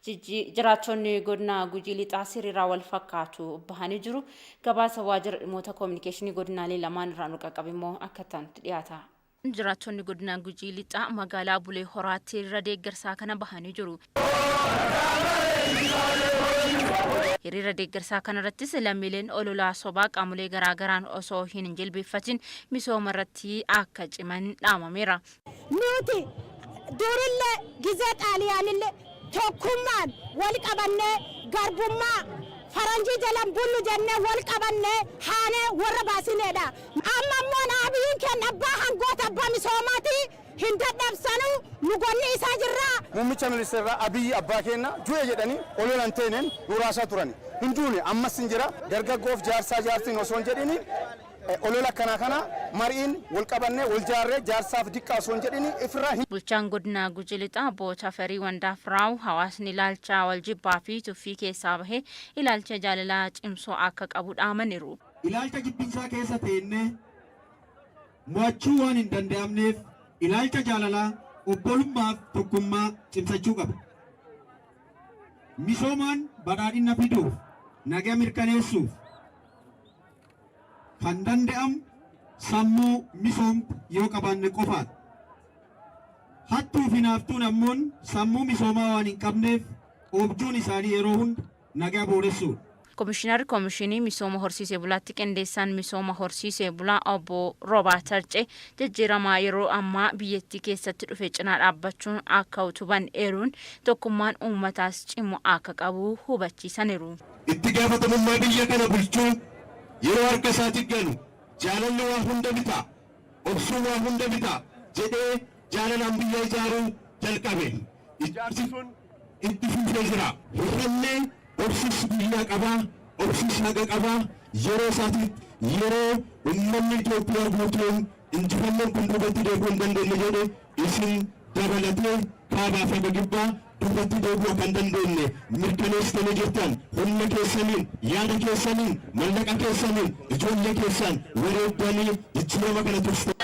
jiraattonni godina Gujii lixaa siriiraa wal fakkaatu bahanii jiru. Gabaasa waajjira dhimmoota koominikeeshinii godinaalee lamaan irraa nu qaqqabe immoo akka ta'anitti dhiyaata. Jiraattonni godina Gujii lixaa magaalaa Bulee Horaatti irra deeggarsaa kana bahanii jiru. Hiriira deeggarsaa kanarrattis lammiileen ololaa sobaa qaamolee garaagaraan osoo hin jilbeeffatin misooma irratti akka ciman dhaamameera. Nuti durillee gizee xaaliyaanillee tokkummaan wal qabannee garbummaa faranjii jalan bullu jennee wal qabannee haanee warra baasineedha. Amma immoo naabiin kenna abbaa hangoota abbaa misoomaati hin dadhabsanu nu gonni isaa jirra. Muummicha ministeera Abiyyi abbaa kenna ju'e jedhanii ololan teeneen duraasaa turani. Hinduuni ammas hin jira dargaggoof jaarsaa jaartiin osoo hin jedhini olola kana mariin wal qabannee wal jaarree jaarsaaf diqqaa osoo hin jedhini ifirraa hin. Bulchaan godina Gujii lixaa boota Farii Wandaafraaw hawaasni ilaalcha wal jibbaa fi tuffii keessaa bahee ilaalcha jaalalaa cimsoo akka qabu dhaamaniiru. Ilaalcha jibbinsaa keessa teennee mo'achuu waan hin danda'amneef ilaalcha jaalalaa obbolummaaf tokkummaa cimsachuu qaba. Misoomaan badhaadhina fiduuf nagaa mirkaneessuuf kan danda'amu sammuu misoomtu yoo qabaanne qofaadha. Hattuu fi naaftuun ammoo sammuu misoomaa waan hin qabneef objuun isaanii yeroo hunda nagaa booressuudha. Komishinarri Komishinii Misooma Horsiisee Bulaatti qindeessaan Misooma Horsiisee Bulaa obbo Roobaa Tarcee jijjiiramaa yeroo ammaa biyyattii keessatti dhufe cinaa dhaabbachuun akka utuban eeruun tokkummaan uummataas cimu akka qabu hubachiisaniiru. Itti gaafatamummaa biyya kana bulchuu yeroo harka isaatti galu jaalalli waa hunda bitaa obsuun waa hunda bitaa jedhee jaalalaan biyya ijaaruu jalqabe. Ijaarsi sun itti fufee jira. Hir'annee obsis biyya qabaa obsis haqa qabaa yeroo isaatiitti yeroo uummanni Itoophiyaa guutuun injifannoon kun duubatti deebi'uu hin dandeenye jedhe isin dabalatee kaabaa fi kibbaa duubatti deebi'uu kan dandeenye mirkaneessitanii jirtan humna keessaniin yaada keessaniin mallaqa keessaniin ijoollee keessan wareegdanii jijjiirama kana tursitan.